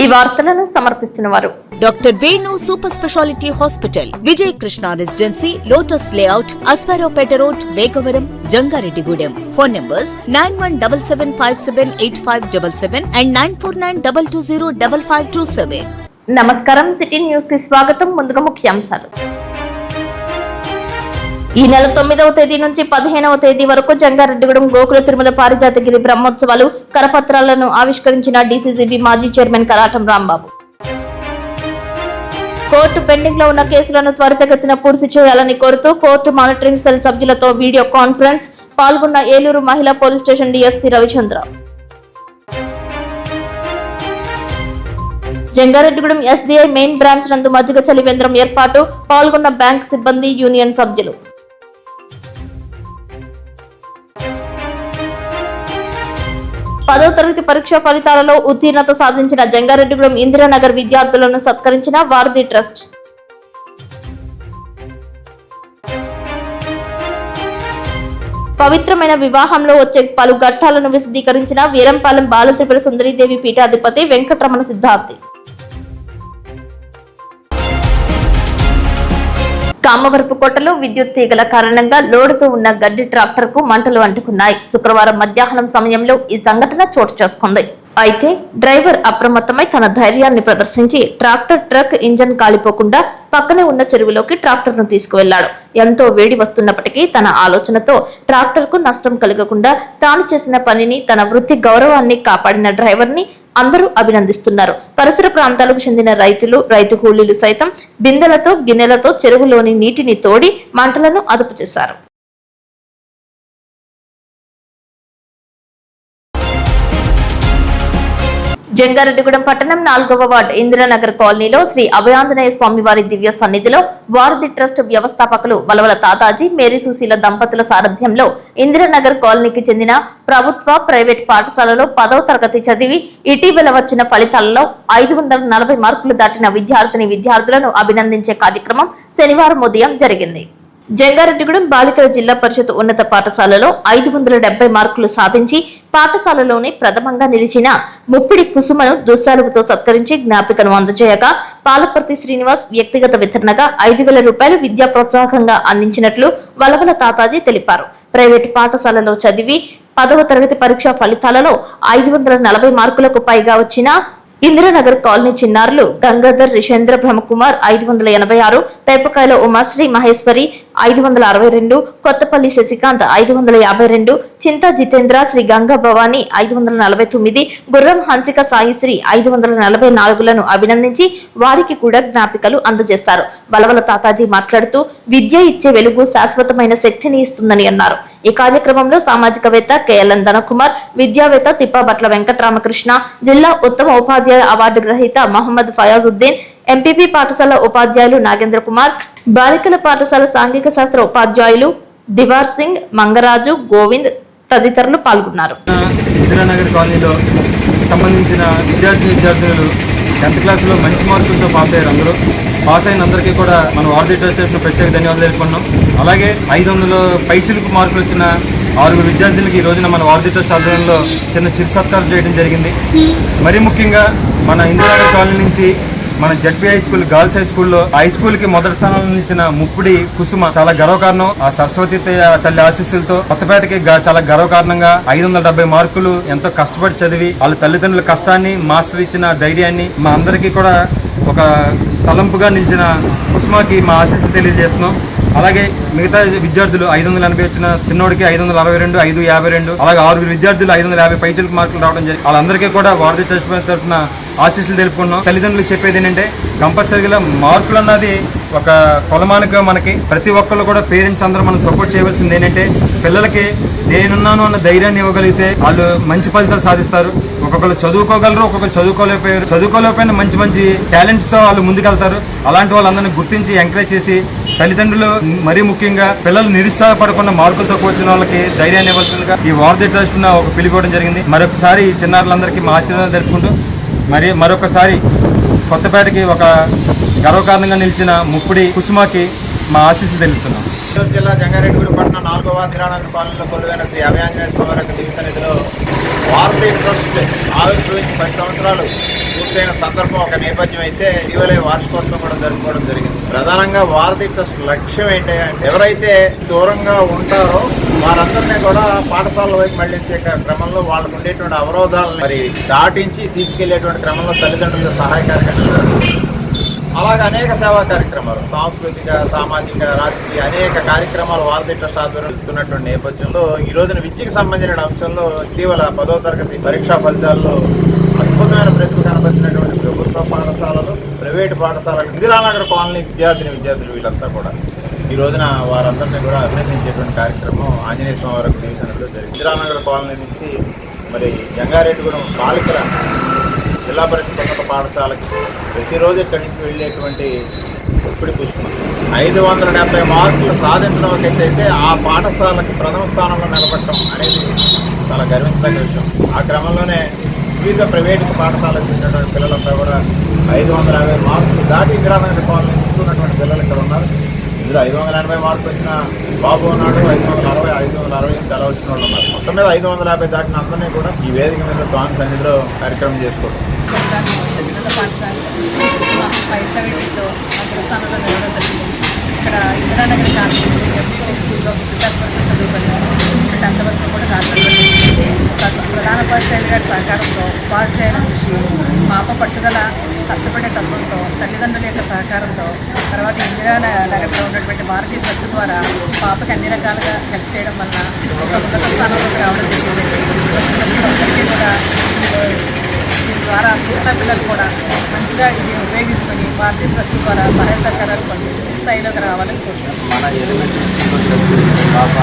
ఈ వార్తలను సమర్పిస్తున్నవారు doctor Venu super speciality hospital, Vijay Krishna residency, lotus layout, Asparopeta road, Vegavaram, Jangareddygudem. Phone numbers 9177578577 and 9492205527. నమస్కారం. సిటీ న్యూస్ కి స్వాగతం. ముందుగా ముఖ్యాంశాలు. ఈ నెల 9వ తేదీ నుంచి 15వ తేదీ వరకు జంగారెడ్డిగూడెం గోకుల తిరుమల పారిజాతగిరి బ్రహ్మోత్సవాలు కరపత్రాలను ఆవిష్కరించిన డీసీసీబీ మాజీ chairman Karatam Rambabu. Court pending లో ఉన్న కేసులను త్వరితగతిన పూర్తి చేయాలని కోరుతూ కోర్టు మానిటరింగ్ సెల్ సభ్యులతో వీడియో కాన్ఫరెన్స్ పాల్గొన్న ఏలూరు మహిళా police station DSP Ravichandra. Jangareddygudem SBI main branch నందు మజ్జిగ చలివేంద్రం ఏర్పాటు పాల్గొన్న బ్యాంక్ సిబ్బంది, యూనియన్ సభ్యులు. 10వ తరగతి పరీక్ష ఫలితాలలో ఉత్తీర్ణత సాధించిన జంగారెడ్డిగూడెం ఇందిరానగర్ విద్యార్థులను సత్కరించిన వారధి ట్రస్ట్. పవిత్రమైన వివాహంలో వచ్చే పలు ఘట్టాలను విశదీకరించిన వీరంపాలెం బాలత్రిపుర సుందరీదేవి పీఠాధిపతి వెంకటరమణ సిద్ధాంతి. కామవరపు కోటలో విద్యుత్ తీగల కారణంగా లోడుతూ ఉన్న గడ్డి ట్రాక్టర్ కు మంటలు అంటుకున్నాయి. శుక్రవారం మధ్యాహ్నం సమయంలో ఈ సంఘటన చోటు చేసుకుంది. అయితే డ్రైవర్ అప్రమత్తమై తన ధైర్యాన్ని ప్రదర్శించి ట్రాక్టర్ ఇంజన్ కాలిపోకుండా పక్కనే ఉన్న చెరువులోకి ట్రాక్టర్ ను తీసుకువెళ్లాడు. ఎంతో వేడి వస్తున్నప్పటికీ తన ఆలోచనతో ట్రాక్టర్ కు నష్టం కలగకుండా తాను చేసిన పనిని, తన వృత్తి గౌరవాన్ని కాపాడిన డ్రైవర్ ని అందరూ అభినందిస్తున్నారు. పరిసర ప్రాంతాలకు చెందిన రైతులు, రైతు కూలీలు సైతం బిందెలతో, గిన్నెలతో చెరువులోని నీటిని తోడి మంటలను అదుపు చేశారు. జంగారెడ్డిగూడెం పట్టణం 4వ వార్డు ఇందిరానగర్ కాలనీలో శ్రీ అభయాంజనేయ స్వామివారి దివ్య సన్నిధిలో వారధి ట్రస్ట్ వ్యవస్థాపకులు వలవల తాతాజీ, మేరీ సుశీల దంపతుల సారథ్యంలో ఇందిరానగర్ కాలనీకి చెందిన ప్రభుత్వ, ప్రైవేట్ పాఠశాలలో 10వ తరగతి చదివి ఇటీవల వచ్చిన ఫలితాలలో 540 మార్కులు దాటిన విద్యార్థులను అభినందించే కార్యక్రమం శనివారం ఉదయం జరిగింది. జంగారెడ్డిగూడెం బాలికల జిల్లా పరిషత్ ఉన్నత పాఠశాలలో 570 మార్కులు సాధించి పాఠశాలలోనే ప్రథమంగా నిలిచిన ముప్పిడి కుసుమను దుస్సాలుపుతో సత్కరించి జ్ఞాపికను అందజేయగా పాలపర్తి శ్రీనివాస్ వ్యక్తిగత వితరణగా 5,000 రూపాయలు విద్యా ప్రోత్సాహకంగా అందించినట్లు వలవల తాతాజీ తెలిపారు. ప్రైవేటు పాఠశాలలో చదివి 10వ తరగతి పరీక్ష ఫలితాలలో 540 మార్కులకు పైగా వచ్చిన ఇందిరానగర్ కాలనీ చిన్నారులు గంగాధర్, రిషేంద్ర, బ్రహ్మకుమార్ 586, పేపకాయల ఉమాశ్రీ మహేశ్వరి 562, కొత్తపల్లి శశికాంత్ 552, చింతా జితేంద్ర, శ్రీ గంగా భవాని 549, గుర్రం హన్సిక సాయిశ్రీ 544లను అభినందించి వారికి కూడా జ్ఞాపికలు అందజేశారు. వలవల తాతాజీ మాట్లాడుతూ విద్య ఇచ్చే వెలుగు శాశ్వతమైన శక్తిని ఇస్తుందని అన్నారు. ఈ కార్యక్రమంలో సామాజికవేత్త కేఎల్ఎన్ ధనకుమార్, విద్యావేత్త తిప్పాబట్ల వెంకటరామకృష్ణ, జిల్లా ఉత్తమ ఉపాధ్యాయ అవార్డు గ్రహీత మహమ్మద్ ఫయాజుద్దీన్, ఎంపీపీ పాఠశాల ఉపాధ్యాయులు నాగేంద్ర కుమార్, బాలికల పాఠశాల సాంఘిక శాస్త్ర ఉపాధ్యాయులు దివార్ సింగ్, మంగరాజు, గోవింద్ తదితరులు పాల్గొన్నారు. ఇందిరానగర్ కాలనీలో సంబంధించిన విద్యార్థులు 10th క్లాసులో మంచి మార్కులతో పాస్ అయ్యారు. అందరూ పాస్ అయిన అందరికీ కూడా మన వారధి ట్రస్ట్ తరఫున ప్రత్యేక ధన్యవాదాలు తెలుపుకున్నాం. అలాగే 500 పైచిలుకు మార్కులు వచ్చిన 6 విద్యార్థులకి ఈ రోజున మన వారధి ట్రస్ట్ ఆధ్వర్యంలో చిన్న చిరు సత్కారం చేయడం జరిగింది. మరీ ముఖ్యంగా మన ఇందిరానగర్ కాలనీ నుంచి మన ZP high school, girls high స్కూల్లో హై స్కూల్ కి మొదటి స్థానంలో ఇచ్చిన ముప్పిడి కుసుమ చాలా గర్వకారణం. ఆ సరస్వతి తల్లి ఆశీస్సులతో కొత్తపేటకి చాలా గర్వకారణంగా 570 మార్కులు ఎంతో కష్టపడి చదివి వాళ్ళ తల్లిదండ్రుల కష్టాన్ని, మాస్టర్ ఇచ్చిన ధైర్యాన్ని మా అందరికీ కూడా ఒక తలంపుగా నిలిచిన కుసుమకి మా ఆశీస్సులు తెలియజేస్తున్నాం. అలాగే మిగతా విద్యార్థులు 580 వచ్చిన చిన్నోడికి 562, 552, అలాగే 6 విద్యార్థులు 550 పైచిలకు మార్కులు రావడం జరిగింది. వాళ్ళందరికీ కూడా వారధి ట్రస్ట్ తరఫున ఆశీస్సులు తెలుపుకున్నాం. తల్లిదండ్రులు చెప్పేది ఏంటంటే కంపల్సరీగా మార్కులు అన్నది ఒక కొలమానిక మనకి ప్రతి ఒక్కళ్ళు కూడా పేరెంట్స్ అందరూ మనం సపోర్ట్ చేయవలసింది ఏంటంటే పిల్లలకి నేనున్నాను అన్న ధైర్యాన్ని ఇవ్వగలిగితే వాళ్ళు మంచి ఫలితాలు సాధిస్తారు. ఒక్కొక్కరు చదువుకోగలరు, ఒక్కొక్కరు చదువుకోలేకపోయినా మంచి టాలెంట్ తో వాళ్ళు ముందుకెళ్తారు. అలాంటి వాళ్ళందరినీ గుర్తించి ఎంకరేజ్ చేసి తల్లిదండ్రులు మరీ ముఖ్యంగా పిల్లలు నిరుత్సాహపడకుండా మార్కులతో వచ్చిన వాళ్ళకి ధైర్యాన్ని ఇవ్వాల్సిందిగా ఈ వారధి ట్రస్ట్ ఒక పిలుపుకోవడం జరిగింది. మరొకసారి ఈ చిన్నారులందరికీ మా ఆశీర్వాదాలు తెలుపుకుంటూ మరొకసారి కొత్తపేటకి ఒక గర్వకారణంగా నిలిచిన ముప్పిడి కుసుమకి మా ఆశీస్సులు తెలుపుతున్నాం. జిల్లా జంగారెడ్డిగూడెం పట్టణం 4వ వార్డు ఇందిరానగర్ కాలనీలో కొలువైన శ్రీ అభయాంజనేయ స్వామివారి దివ్య సన్నిధిలో వారధి ట్రస్ట్ ఆవిర్భవించి 10 సంవత్సరాలు పూర్తి పూర్తయిన సందర్భం ఒక నేపథ్యం అయితే ఇటీవలే వార్షికోత్సవం కూడా జరుపుకోవడం జరిగింది. ప్రధానంగా వారధి ట్రస్ట్ లక్ష్యం ఏంటి అంటే ఎవరైతే దూరంగా ఉంటారో వారందరినీ కూడా పాఠశాలల వైపు మళ్లించే క్రమంలో వాళ్ళకు ఉండేటువంటి అవరోధాలను మరి దాటించి తీసుకెళ్లేటువంటి క్రమంలో తల్లిదండ్రులకు సహాయకారిగా అలాగే అనేక సేవా కార్యక్రమాలు, సాంస్కృతిక, సామాజిక, రాజకీయ అనేక కార్యక్రమాలు వారధి ట్రస్ట్ ఆధ్వర్యంతున్నటువంటి నేపథ్యంలో ఈ రోజున విద్యకు సంబంధించిన అంశంలో ఇటీవల 10వ తరగతి పరీక్షా ఫలితాల్లో అద్భుతమైన ప్రతిభ కనబరిచినటువంటి ప్రభుత్వ పాఠశాలలు, ప్రైవేటు పాఠశాలలు, ఇందిరానగర్ కాలనీ విద్యార్థులు వీళ్ళంతా కూడా ఈ రోజున వారందరినీ కూడా అభినందించేటువంటి కార్యక్రమం ఆంజనేయ స్వామి వారికి డివిజన్లో జరిగింది. ఇందిరానగర్ కాలనీ నుంచి మరి జంగారెడ్డిగూడెం బాలికల జిల్లా పరిషత్ ఉన్నత పాఠశాలకి ప్రతిరోజు ఇక్కడి నుంచి వెళ్ళేటువంటి ఒప్పిడి పుష్పం 570 మార్కులు సాధించడం అయితే ఆ పాఠశాలకి ప్రథమ స్థానంలో నిలబడటం అనేది చాలా గర్వించదగ్గ విషయం. ఆ క్రమంలోనే వివిధ ప్రైవేటు పాఠశాలకు చెందినటువంటి పిల్లలంతా కూడా 550 మార్కులు దాటి ఇందిరానగర్ కాలనీ తీసుకున్నటువంటి పిల్లలు ఇక్కడ ఉన్నారు. ఇందులో 580 మార్కులు వచ్చిన బాబు ఉన్నాడు, 560, 560 అలా వచ్చిన వాళ్ళు ఉన్నారు. మొత్తం మీద 550 దాటిన అందరినీ కూడా ఈ వేదిక మీద స్వామి సన్నిధిలో కార్యక్రమం చేసుకోవడం. పైసవిలో అగ్రస్థానంలో నిలవడం జరిగింది. ఇక్కడ ఇందిరానగర్ కాలనీ స్కూల్లో క్లాస్ వరకు చదువుకొని 10th వరకు కూడా ప్రధాన ఉపాధ్యాయులు గారి సహకారంతో ఉపాధ్యాయుల కృషి, పాప పట్టుదల, కష్టపడే తత్వంతో, తల్లిదండ్రుల యొక్క సహకారంతో, తర్వాత ఇందిరానగర్లో ఉన్నటువంటి వారధి ట్రస్ట్ ద్వారా పాపకి అన్ని రకాలుగా హెల్ప్ చేయడం వల్ల ఒక ఉన్నత స్థానంలోకి రావడం జరిగింది. ప్రతి ఒక్కరికి కూడా దీని ద్వారా మిగతా పిల్లలు కూడా మంచిగా ఇది ఉపయోగించుకొని వారధి ట్రస్ట్ ద్వారా సహాయ సహకారాలు పొంది కృషి స్థాయిలోకి రావాలని కోరుతున్నాం. మన ఎలిమెంటరీ స్కూల్లో చదివి పాప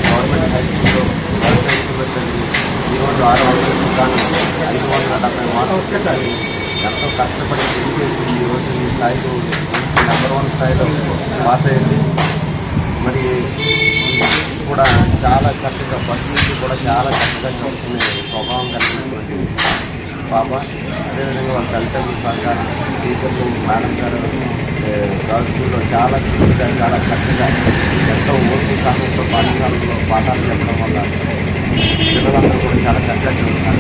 గవర్నమెంట్ హై స్కూల్లో ఈరోజు 6 స్థానం 570 మార్కులు వచ్చేసరి ఎంతో కష్టపడి చేసి ఈరోజు ఈ స్థాయిలో నెంబర్ 1 స్థాయిలో పాస్ అయ్యింది. మరి కూడా చాలా చక్కగా ఫస్ట్ నుంచి కూడా చాలా చక్కగా చదువుకునే స్వభావం కలిగినటువంటి పాప. అదేవిధంగా వాళ్ళ తల్లిదండ్రుల సహకారం, టీచర్లు, మేడం గారు స్కూల్లో చాలా చురుకుగా చాలా చక్కగా ఎంతో ఓర్పు సహనంతో పాఠశాలలో పాఠాలు చెప్పడం వల్ల పిల్లలందరూ కూడా చాలా చక్కగా చదువుతారు.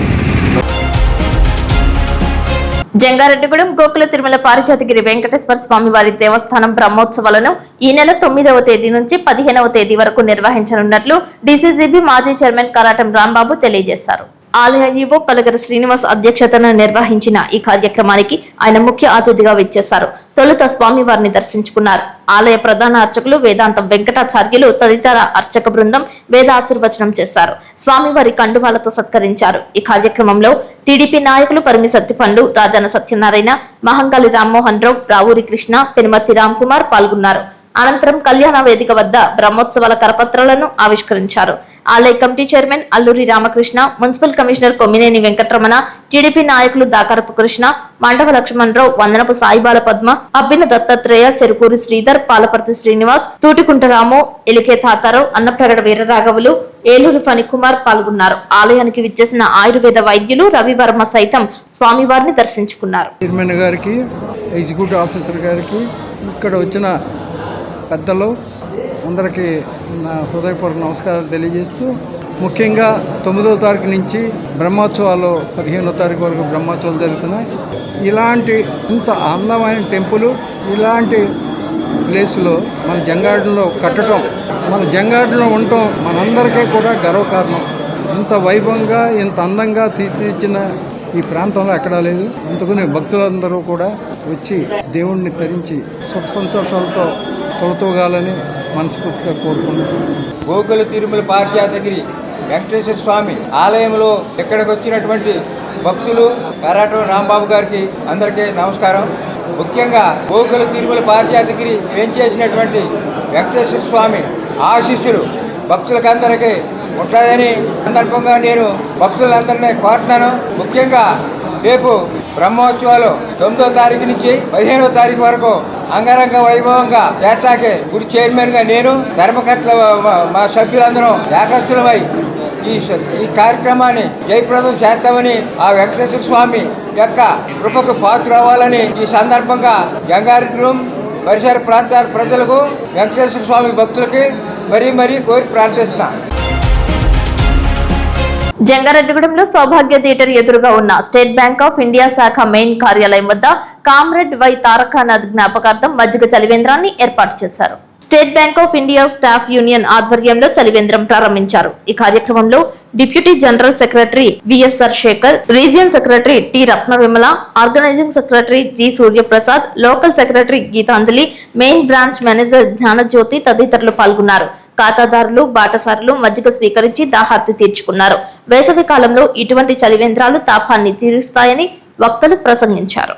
జంగారెడ్డిగూడెం గోకుల తిరుమల పారిజాతగిరి వెంకటేశ్వర స్వామి వారి దేవస్థానం బ్రహ్మోత్సవాలను ఈ నెల 9వ తేదీ నుంచి 15వ తేదీ వరకు నిర్వహించనున్నట్లు డీసీసీబీ మాజీ చైర్మన్ కరాటం రాంబాబు తెలియజేశారు. ఆలయ ఈవో కలగర శ్రీనివాస్ అధ్యక్షతన నిర్వహించిన ఈ కార్యక్రమానికి ఆయన ముఖ్య అతిథిగా విచ్చేశారు. తొలుత స్వామివారిని దర్శించుకున్నారు. ఆలయ ప్రధాన అర్చకులు వేదాంతం వెంకటాచార్యులు తదితర అర్చక బృందం వేద ఆశీర్వచనం చేశారు. స్వామివారి కండువాలతో సత్కరించారు. ఈ కార్యక్రమంలో టీడీపీ నాయకులు పరిమి సత్తిపండు, రాజాన సత్యనారాయణ, మహంకాళి రామ్మోహన్ రావు, రావూరి కృష్ణ, పెనుమర్తి రామ్ కుమార్ పాల్గొన్నారు. అనంతరం కళ్యాణ వేదిక వద్ద బ్రహ్మోత్సవాల కరపత్రాలను ఆవిష్కరించారు. ఆలయ committee chairman Alluri Ramakrishna, municipal commissioner Kommineni Venkataramana, TDP నాయకులు దాకరపు కృష్ణ, మండవ లక్ష్మణరావు, వందనపు సాయిబాల పద్మ, అబ్బిన దత్తాత్రేయ, చెరుకూరి శ్రీధర్, పాలపర్తి శ్రీనివాస్, తూటికుంట రాము, ఎలికే తాతారావు, అన్నప్రగడ వీరరాఘవులు, ఏలూరు ఫణికుమార్ పాల్గొన్నారు. ఆలయానికి విచ్చేసిన ఆయుర్వేద వైద్యులు రవివర్మ సైతం స్వామివారిని దర్శించుకున్నారు. చైర్మన్ గారికి, ఎగ్జిక్యూటివ్ ఆఫీసర్ గారికి, ఇక్కడ వచ్చిన పెద్దలు అందరికీ నా హృదయపూర్వక నమస్కారాలు తెలియజేస్తూ, ముఖ్యంగా 9వ తారీఖు నుంచి బ్రహ్మోత్సవాలు 15వ తారీఖు వరకు బ్రహ్మోత్సవాలు జరుగుతున్నాయి. ఇలాంటి ఇంత అందమైన టెంపుల్, ఇలాంటి ప్లేస్లో మన జంగారెడ్డిలో కట్టడం, మన జంగారెడ్డిలో ఉండటం మనందరికీ కూడా గర్వకారణం. ఇంత వైభవంగా ఇంత అందంగా తీర్చిదిద్దిన ఈ ప్రాంతంలో ఎక్కడా లేదు. అందుకని భక్తులందరూ కూడా వచ్చి దేవుణ్ణి తరించి సుఖ సంతోషాలతో తొలతూగాలని మనస్ఫూర్తిగా కోరుకుంటున్నాను. గోకుల తిరుమల పారిజాతగిరి వెంకటేశ్వర స్వామి ఆలయంలో ఇక్కడికి వచ్చినటువంటి భక్తులు కరాటం రాంబాబు గారికి అందరికీ నమస్కారం. ముఖ్యంగా గోకుల తిరుమల పారిజాతగిరి ఏం చేసినటువంటి వెంకటేశ్వర స్వామి ఆశీస్సులు భక్తులకందరికీ ఉంటాయని సందర్భంగా నేను భక్తులందరినీ కోరుతున్నాను. ముఖ్యంగా రేపు బ్రహ్మోత్సవాలు 9వ తారీఖు నుంచి 15వ తారీఖు వరకు అంగరంగ వైభవంగా చేస్తాకే గుడి చైర్మన్ గా నేను, ధర్మకర్తల మా సభ్యులందరం ఏకస్తులమై ఈ కార్యక్రమాన్ని జయప్రదం చేస్తామని, ఆ వెంకటేశ్వర స్వామి యొక్క కృపకు పాత్ర అవ్వాలని ఈ సందర్భంగా జంగారెడ్డిగూడెం పరిసర ప్రాంతాల ప్రజలకు, వెంకటేశ్వర స్వామి భక్తులకి మరీ కోరి ప్రార్థిస్తున్నాను. జంగారెడ్డిగూడెంలో సౌభాగ్య థియేటర్ ఎదురుగా ఉన్న స్టేట్ బ్యాంక్ ఆఫ్ ఇండియా శాఖ మెయిన్ కార్యాలయం వద్ద కామ్రేడ్ వై తారకానాథ్ జ్ఞాపకార్థం మజ్జిగ చలివేంద్రాన్ని ఏర్పాటు చేశారు. State Bank of India staff union ఆధ్వర్యంలో చలివేంద్రం ప్రారంభించారు. ఈ కార్యక్రమంలో deputy general secretary VSR Shekhar, region secretary T Ratnavimala, organising secretary G Suryaprasad, local secretary Geethanjali, main branch manager Gnanajyothi తదితరులు పాల్గొన్నారు. ఖాతాదారులు, బాటసారులు మజ్జిగ స్వీకరించి దాహార్తి తీర్చుకున్నారు. వేసవి కాలంలో ఇటువంటి చలివేంద్రాలు తాపాన్ని తీరుస్తాయని వక్తలు ప్రసంగించారు.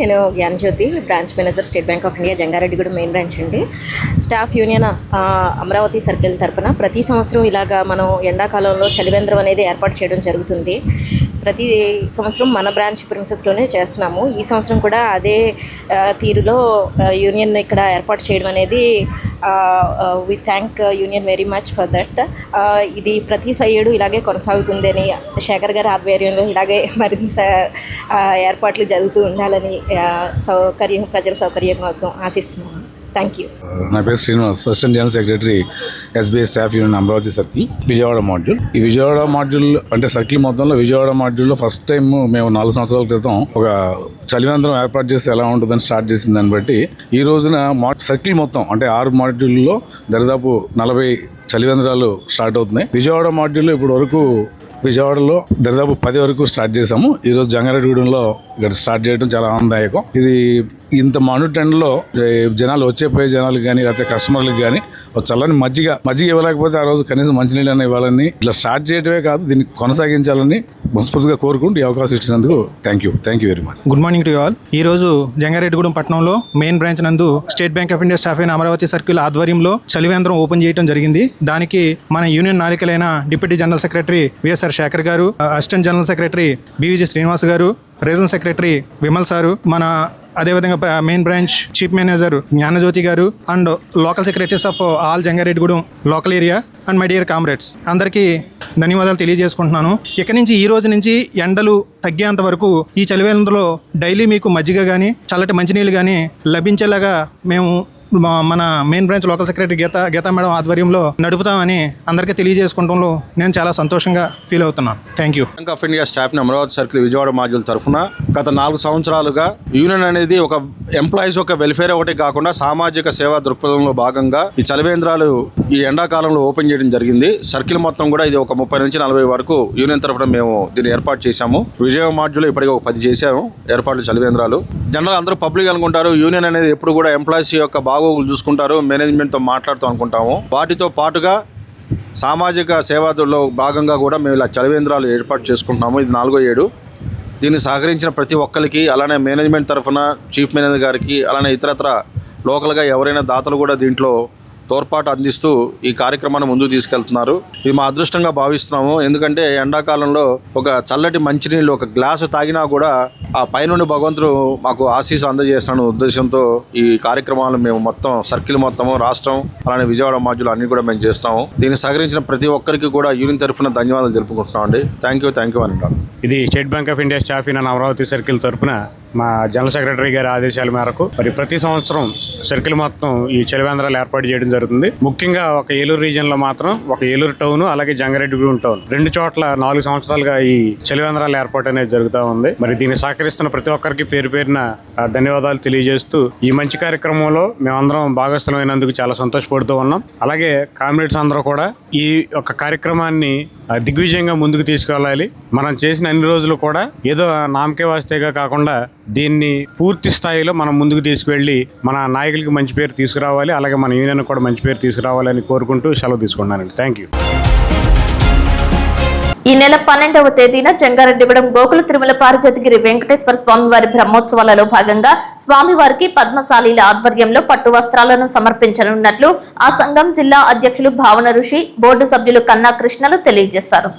నేను Gnanajyothi, branch manager, state Bank of India Jangareddygudem main branch అండి. స్టాఫ్ యూనియన్ అమరావతి సర్కిల్ తరపున ప్రతి సంవత్సరం ఇలాగా మనం ఎండాకాలంలో చలివేంద్రం అనేది ఏర్పాటు చేయడం జరుగుతుంది. ప్రతి సంవత్సరం మన బ్రాంచ్ ప్రిన్సెస్లోనే చేస్తున్నాము. ఈ సంవత్సరం కూడా అదే తీరులో యూనియన్ ఇక్కడ ఏర్పాటు చేయడం అనేది వి థ్యాంక్ యూనియన్ వెరీ మచ్ ఫర్ దట్. ఇది ప్రతి ఏడు ఇలాగే కొనసాగుతుందని, శేఖర్ గారి ఆధ్వర్యంలో ఇలాగే మరింత ఏర్పాట్లు జరుగుతూ ఉండాలని ప్రజల సౌకర్యం కోసం ఆశిస్తున్నాను. Thank you. నా పేరు Srinivas, assistant general secretary SBI staff union Amaravati circle, Vijayawada module. ఈ విజయవాడ మాడ్యూల్ అంటే సర్కిల్ మొత్తంలో విజయవాడ మాడ్యూల్లో ఫస్ట్ టైం మేము 4 సంవత్సరాల క్రితం ఒక చలివేంద్రం ఏర్పాటు చేస్తే ఎలా ఉంటుందని స్టార్ట్ చేసిన దాన్ని బట్టి ఈ రోజున సర్కిల్ మొత్తం అంటే 6 మాడ్యూల్లో దరిదాపు 40 చలివేంద్రాలు స్టార్ట్ అవుతున్నాయి. విజయవాడ మాడ్యూల్లో ఇప్పుడు వరకు విజయవాడలో దాదాపు 10 వరకు స్టార్ట్ చేసాము. ఈరోజు జంగారెడ్డిగూడెంలో ఇక్కడ స్టార్ట్ చేయడం చాలా ఆనందదాయకం. ఇది ఇంత మనుట్ ఎండలో జనాలు వచ్చేపోయే జనాలకు కానీ లేకపోతే కస్టమర్లకు కానీ ఒక చల్లని మజ్జిగ ఇవ్వలేకపోతే ఆ రోజు కనీసం మంచినీళ్ళు అన్న ఇవ్వాలని, ఇట్లా స్టార్ట్ చేయడమే కాదు దీన్ని కొనసాగించాలని మనస్ఫూర్తిగా కోరుకుంటూ ఈ అవకాశం ఇచ్చినందుకు thank you very much. Good morning to all. ఈ రోజు జంగారెడ్డిగూడెం పట్టణంలో మెయిన్ బ్రాంచ్ నందు state Bank of India staff అయిన అమరావతి సర్కిల్ ఆధ్వర్యంలో చలివేంద్రం ఓపెన్ చేయడం జరిగింది. దానికి మన యూనియన్ నాయకులైన deputy general secretary VSR Shekhar garu, assistant general secretary BVG Srinivas garu, regional secretary Vimal sir, మన అదేవిధంగా main branch chief manager Gnanajyothi garu and local secretaries of all Jangareddygudem local area and my dear comrades అందరికీ ధన్యవాదాలు తెలియజేసుకుంటున్నాను. ఇక నుంచి ఈ రోజు నుంచి ఎండలు తగ్గేంత వరకు ఈ చలివేంద్రంలో డైలీ మీకు మజ్జిగ కానీ చల్లటి మంచినీళ్ళు కానీ లభించేలాగా మేము మన main branch local secretary Geetha madam ఆధ్వర్యంలో నడుపుతామని అందరికీ తెలియజేసుకుంటంలో నేను చాలా సంతోషంగా ఫీల్ అవుతున్నాను. Thank you. Bank of India స్టాఫ్ని అమరావతి సర్కిల్ విజయవాడ మాడ్యూల్ తరఫున గత 4 సంవత్సరాలుగా యూనియన్ అనేది ఒక ఎంప్లాయీస్ ఒక వెల్ఫేర్ ఒకటి కాకుండా సామాజిక సేవా దృక్పథంలో భాగంగా ఈ చలివేంద్రాలు ఈ ఎండాకాలంలో ఓపెన్ చేయడం జరిగింది. సర్కిల్ మొత్తం కూడా ఇది ఒక 30 నుంచి 40 వరకు యూనియన్ తరఫున మేము దీన్ని ఏర్పాటు చేశాము. విజయవాడ మాడ్యూల్ ఇప్పటికీ ఒక 10 చేశాము ఏర్పాట్లు చలివేంద్రాలు. జనరల్ అందరూ పబ్లిక్ అనుకుంటారు యూనియన్ అనేది ఎప్పుడు కూడా ఎంప్లాయీస్ యొక్క బాగోగులు చూసుకుంటారు, మేనేజ్మెంట్తో మాట్లాడుతూ అనుకుంటాము. వాటితో పాటుగా సామాజిక సేవలో భాగంగా కూడా మేము ఇలా చలివేంద్రాలు ఏర్పాటు చేసుకుంటున్నాము. ఇది 4వ ఏడు. దీన్ని సహకరించిన ప్రతి ఒక్కరికి, అలానే మేనేజ్మెంట్ తరఫున చీఫ్ మేనేజర్ గారికి, అలానే ఇతరత్ర లోకల్గా ఎవరైనా దాతలు కూడా దీంట్లో తోడ్పాటు అందిస్తూ ఈ కార్యక్రమాన్ని ముందుకు తీసుకెళ్తున్నారు. ఇది మా అదృష్టంగా భావిస్తున్నాము. ఎందుకంటే ఎండాకాలంలో ఒక చల్లటి మంచినీళ్ళు ఒక గ్లాసు తాగినా కూడా ఆ పైనుండి భగవంతుడు మాకు ఆశీస్సు అందజేస్తున్న ఉద్దేశంతో ఈ కార్యక్రమాలను మేము మొత్తం సర్కిల్ మొత్తము, రాష్ట్రం, అలానే విజయవాడ మాడ్యూల్ అన్ని కూడా మేము చేస్తాము. దీన్ని సహకరించిన ప్రతి ఒక్కరికి కూడా యూనియన్ తరఫున ధన్యవాదాలు తెలుపుకుంటున్నాం అండి. థ్యాంక్ యూ అంటారు. ఇది state Bank of India staff in Amaravati circle తరఫున మా జనరల్ సెక్రటరీ గారి ఆదేశాల మేరకు మరి ప్రతి సంవత్సరం సర్కిల్ మొత్తం ఈ చలివేంద్రాలు ఏర్పాటు చేయడం జరుగుతుంది. ముఖ్యంగా ఒక ఏలూరు రీజియన్ లో మాత్రం ఒక ఏలూరు టౌన్ అలాగే జంగారెడ్డిగూడెం టౌన్ 2 చోట్ల 4 సంవత్సరాలుగా ఈ చలివేంద్రాల ఏర్పాటు అనేది జరుగుతూ ఉంది. మరి దీన్ని సహకరిస్తున్న ప్రతి ఒక్కరికి పేరు పేరున ధన్యవాదాలు తెలియజేస్తూ ఈ మంచి కార్యక్రమంలో మేమందరం భాగస్థులమైనందుకు చాలా సంతోషపడుతూ ఉన్నాం. అలాగే కామ్రేడ్స్ అందరూ కూడా ఈ యొక్క కార్యక్రమాన్ని దిగ్విజయంగా ముందుకు తీసుకెళ్ళాలి. మనం చేసిన అన్ని రోజులు కూడా ఏదో నామకే వాస్తేగా కాకుండా దీన్ని పూర్తి స్థాయిలో మనం ముందుకు తీసుకువెళ్ళి మన నాయకులకి మంచి పేరు తీసుకురావాలి, అలాగే మన యూనియన్ కూడా మంచి పేరు తీసుకురావాలని కోరుకుంటూ సెలవు తీసుకున్నానండి. Thank you. ఈ నెల 12వ తేదీన జంగారెడ్డిగూడెం గోకుల తిరుమల పారిజాతగిరి వెంకటేశ్వర స్వామివారి బ్రహ్మోత్సవాలలో భాగంగా స్వామివారికి పద్మశాలీల ఆధ్వర్యంలో పట్టు వస్త్రాలను సమర్పించనున్నట్లు ఆ సంఘం జిల్లా అధ్యక్షులు భావన ఋషి, బోర్డు సభ్యులు కన్నా కృష్ణలు తెలియజేశారు.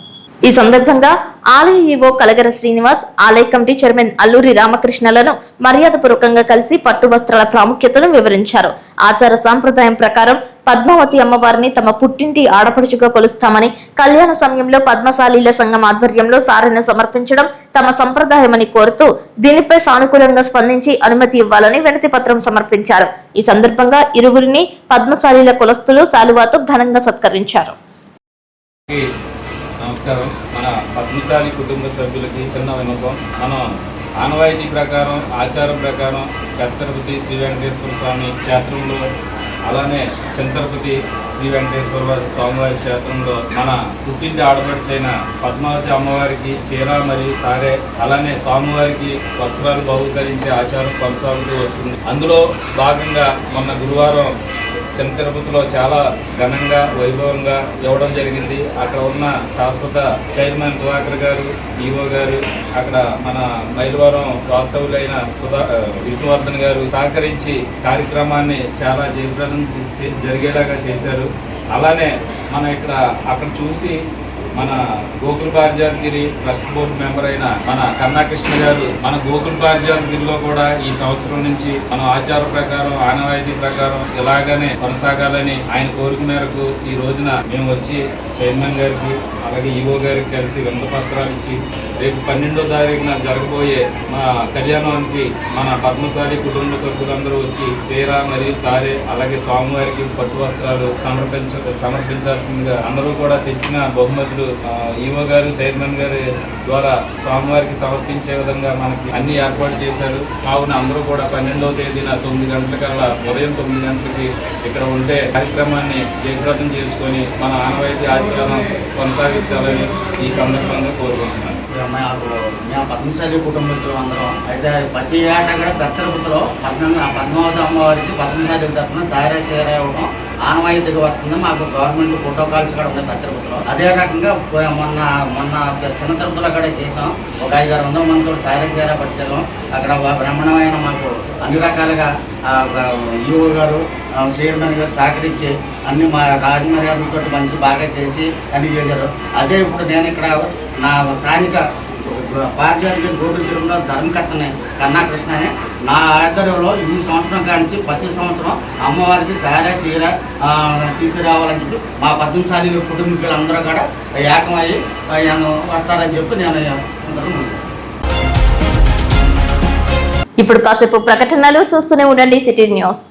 ఈ సందర్భంగా ఆలయ ఈవో కలగర శ్రీనివాస్, ఆలయ కమిటీ చైర్మన్ అల్లూరి రామకృష్ణలను మర్యాదపూర్వకంగా కలిసి పట్టు వస్త్రాల ప్రాముఖ్యతను వివరించారు. ఆచార సాంప్రదాయం ప్రకారం పద్మావతి అమ్మవారిని తమ పుట్టింటి ఆడపడుచుగా కొలుస్తామని, కళ్యాణ సమయంలో పద్మశాలీల సంఘం ఆధ్వర్యంలో సారెను సమర్పించడం తమ సంప్రదాయమని కోరుతూ దీనిపై సానుకూలంగా స్పందించి అనుమతి ఇవ్వాలని వినతి పత్రం సమర్పించారు. ఈ సందర్భంగా ఇరువురిని పద్మశాలీల కులస్తులు శాలువాతో ఘనంగా సత్కరించారు. నమస్కారం. మన పద్మశాలి కుటుంబ సభ్యులకి చిన్న విన్నపం. మనం ఆనవాయితీ ప్రకారం, ఆచారం ప్రకారం పెత్తరపతి శ్రీ వెంకటేశ్వర స్వామి క్షేత్రంలో, అలానే చింతరపతి శ్రీ వెంకటేశ్వర స్వామివారి క్షేత్రంలో మన పుట్టింటి ఆడపడిచైన పద్మావతి అమ్మవారికి చీర మరియు సారే, అలానే స్వామివారికి వస్త్రాలు బహుకరించే ఆచారం కొనసాగుతూ వస్తుంది. అందులో భాగంగా మొన్న గురువారం తిరుపతిలో చాలా ఘనంగా వైభవంగా ఇవ్వడం జరిగింది. అక్కడ ఉన్న శాశ్వత చైర్మన్ దివాకర్ గారు, ఈవో గారు, అక్కడ మన మైలవరం వాస్తవులైన విష్ణువర్ధన్ గారు సహకరించి కార్యక్రమాన్ని చాలా జయప్రదం జరిగేలాగా చేశారు. అలానే మన అక్కడ చూసి మన Gokul Parijathagiri trust board member అయిన మన కన్నాకృష్ణ గారు మన గోకుల్ పారిజాతగిరిలో కూడా ఈ సంవత్సరం నుంచి మనం ఆచార ప్రకారం, ఆనవాయితీ ప్రకారం ఇలాగనే కొనసాగాలని ఆయన కోరిక మేరకు ఈ రోజున మేము వచ్చి చైర్మన్ గారికి అలాగే ఈవో గారికి కలిసి వినతిపత్రాలు ఇచ్చి రేపు 12వ తారీఖున జరగబోయే మా కళ్యాణానికి మన పద్మశాలి కుటుంబ సభ్యులందరూ వచ్చి చీర మరియు సారే అలాగే స్వామివారికి పట్టు వస్త్రాలు సమర్పించాల్సిందిగా అందరూ కూడా తెచ్చిన బహుమతులు ఈవో గారు, చైర్మన్ గారి ద్వారా స్వామివారికి సమర్పించే విధంగా మనకి అన్ని ఏర్పాటు చేశారు. కావున అందరూ కూడా 12వ తేదీన 9 గంటలకల్లా ఉదయం 9 గంటలకి ఇక్కడ ఉండే కార్యక్రమాన్ని జయప్రదం చేసుకొని మన ఆనవాయితీ ఆచరణ కొనసాగించాలని ఈ సందర్భంగా కోరుకుంటున్నాను. మేము పద్మశాలి కుటుంబీకులు అందరం అయితే ప్రతి ఏటా కూడా పెత్తరపుత్రలో పద్మావతి అమ్మవారికి పద్మశాలి తరఫున సారే చీర ఇవ్వడం ఆనవాయితీగా వస్తుంది. మాకు గవర్నమెంట్ ప్రోటోకాల్స్ కూడా ఉంది పెత్తరపుత్రలో. అదే రకంగా మొన్న చిన్న తిరుపతిలో కూడా చేసాం. ఒక 500-600 మందితో సారే చీర పట్టాము. అక్కడ బ్రహ్మాండమైన మాకు అన్ని రకాలుగా ఈవో గారు, చైర్మన్ గారు సహకరించి అన్ని మా రాజమర్యాదలతో మంచి బాగా చేసి అన్ని చేశారు. అదే ఇప్పుడు నేను ఇక్కడ నా స్థానిక పారిజాతికి గోకుల తిరుమల ధర్మకర్తని కన్నాకృష్ణని నా ఆధ్వర్యంలో ఈ సంవత్సరం కానించి ప్రతి సంవత్సరం అమ్మవారికి సారే చీర తీసుకురావాలని చెప్పి మా పద్మశాలి కుటుంబీకులందరూ కూడా ఏకమయ్యి వస్తారని చెప్పి నేను ఇప్పుడు కాసేపు ప్రకటనలు చూస్తూనే ఉండండి city news.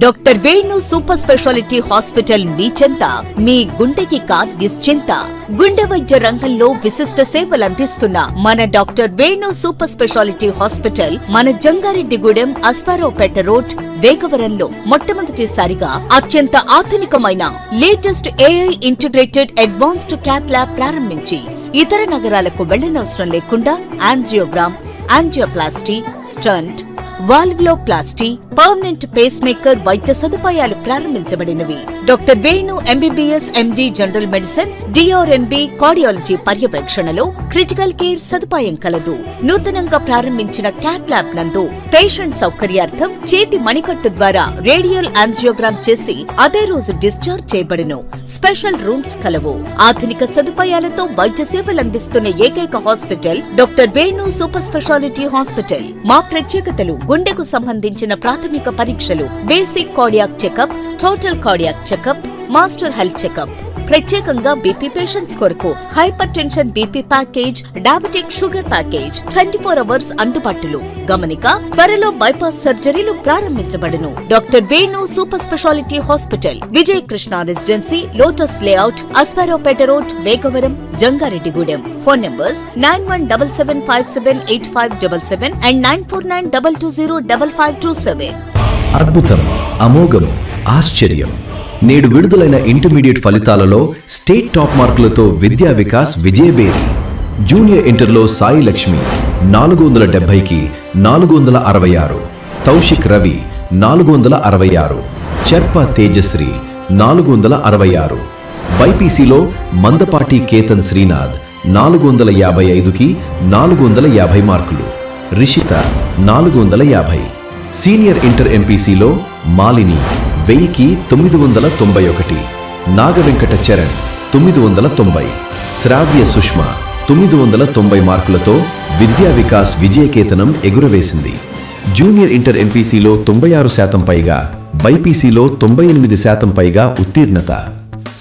Doctor Venu super speciality hospital మీ చెంత. మీ గుండెకి నిశ్చింత. గుండె వైద్య రంగంలో విశిష్ట సేవలు అందిస్తున్న మన doctor Venu super speciality hospital మన జంగారెడ్డిగూడెం అస్పారావుపేట రోడ్ వేగవరంలో మొట్టమొదటిసారిగా అత్యంత ఆధునికమైన latest AI integrated advanced cath lab ప్రారంభించి ఇతర నగరాలకు వెళ్లనవసరం లేకుండా angiogram, angioplasty, stent, valvuloplasty, permanent pacemaker వైద్య సదుపాయాలు ప్రారంభించబడినవి. Doctor Venu MBBS MD general medicine, DRNB cardiology పర్యవేక్షణలో క్రిటికల్ కేర్ సదుపాయం కలదు. నూతనంగా ప్రారంభించిన క్యాట్ ల్యాబ్ నందు పేషెంట్ సౌకర్యార్థం చేతి మణికట్టు ద్వారా రేడియల్ యాంజియోగ్రామ్ చేసి అదే రోజు డిశ్చార్జ్ చేయబడును. స్పెషల్ రూమ్స్ కలవు. ఆధునిక సదుపాయాలతో వైద్య సేవలు అందిస్తున్న ఏకైక hospital doctor Venu super speciality hospital. మా ప్రత్యేకతలు: గుండెకు సంబంధించిన ప్రాథమిక పరీక్షలు, basic cardiac checkup, total cardiac checkup, master health checkup. ప్రత్యేకంగా బీపీ పేషెంట్స్ కొరకు hypertension BP package, diabetic sugar package 24 hours అందుబాటులో. గమనిక: త్వరలో బైపాస్ సర్జరీలు ప్రారంభించబడును. Doctor Venu super speciality hospital, Vijaya Krishna residency, lotus layout, Asparaopeta road, Vegavaram, Jangareddygudem. Phone numbers 9177578577 and 9492205527. అద్భుతం, అమోఘం, ఆశ్చర్యం. నేడు విడుదలైన ఇంటర్మీడియట్ ఫలితాలలో స్టేట్ టాప్ మార్కులతో విద్యా వికాస్ విజయబేరి. జూనియర్ ఇంటర్లో సాయి లక్ష్మి 470కి 466, తౌషిక్ రవి 466, చర్ప తేజశ్రీ 466, బైపీసీలో మందపాటి కేతన్ శ్రీనాథ్ 455కి 450 మార్కులు, రిషిత 450. సీనియర్ ఇంటర్ ఎంపీసీలో మాలిని 1000కి 991, నాగవెంకట చరణ్ 990, శ్రావ్య సుష్మ 990 మార్కులతో విద్యా వికాస్ విజయకేతనం ఎగురవేసింది. జూనియర్ ఇంటర్ ఎంపీసీలో 96% పైగా, బైపీసీలో 98% పైగా ఉత్తీర్ణత.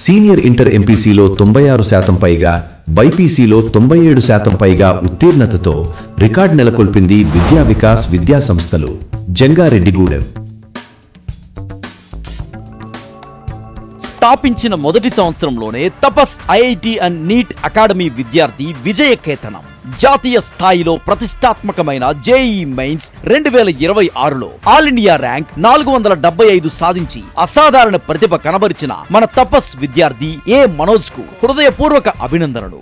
సీనియర్ ఇంటర్ ఎంపీసీలో 96% పైగా, బైపీసీలో 97% పైగా ఉత్తీర్ణతతో రికార్డు నెలకొల్పింది విద్యా వికాస్ విద్యా సంస్థలు, జంగారెడ్డిగూడెం. టాపించిన మొదటి సంవత్సరంలోనే Tapas IIT and NEET academy విద్యార్థి విజయకేతనం. జాతీయ స్థాయిలో ప్రతిష్టాత్మకమైన జేఈ మెయిన్స్ 2026లో ఆల్ ఇండియా ర్యాంక్ 475 సాధించి అసాధారణ ప్రతిభ కనబరిచిన మన తపస్ విద్యార్థి ఏ మనోజ్ కు హృదయపూర్వక అభినందనలు.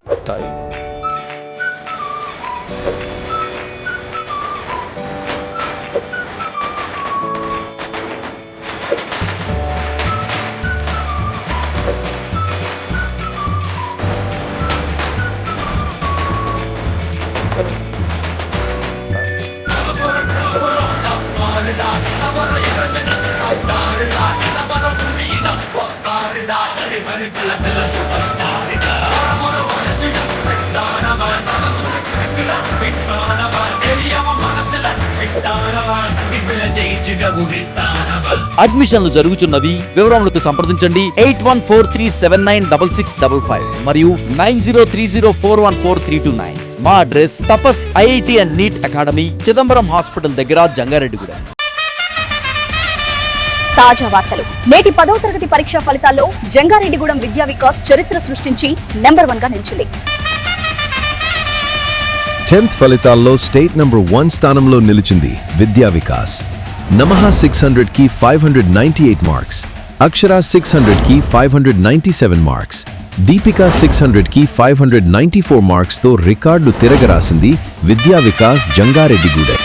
అడ్మిషన్లు జరుగుతున్నవి. వివరములకు సంప్రదించండి 8143796655 మరియు 9030414329. మా address Tapas IIT and NEET academy, Chidambaram hospital దగ్గర, జంగారెడ్డిగూడెం. తాజా వార్తలు. నేటి 10వ తరగతి పరీక్షా ఫలితాల్లో జంగారెడ్డిగూడెం విద్యా వికాస్ చరిత్ర సృష్టించి నెంబర్ 1 గా నిలిచింది. 10th ఫలితాల్లో స్టేట్ నెంబర్ 1 స్థానంలో నిలిచింది విద్యా వికాస్. నమః 600 కి 598 మార్క్స్, అక్షర 600 కి 597 మార్క్స్, దీపిక 600 కి 594 మార్క్స్ తో రికార్డు తిరగరాసింది విద్యా వికాస్ జంగారెడ్డిగూడెం.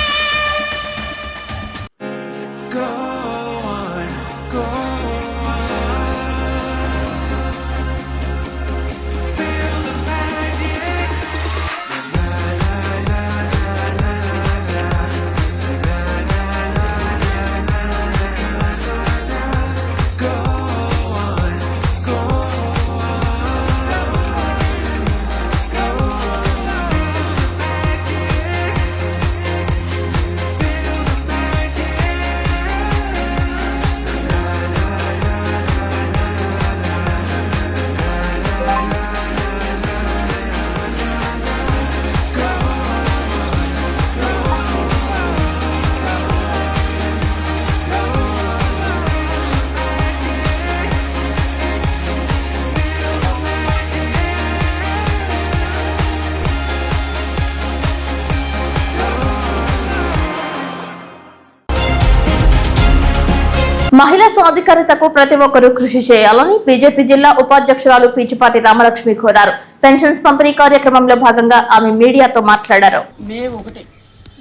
మహిళా సాధికారతకు ప్రతి ఒక్కరూ కృషి చేయాలని బీజేపీ జిల్లా ఉపాధ్యక్షురాలు పీచిపాటి రామలక్ష్మి కోరారు. పెన్షన్స్ పంపిణీ కార్యక్రమంలో భాగంగా ఆమె మీడియాతో మాట్లాడారు. మే 1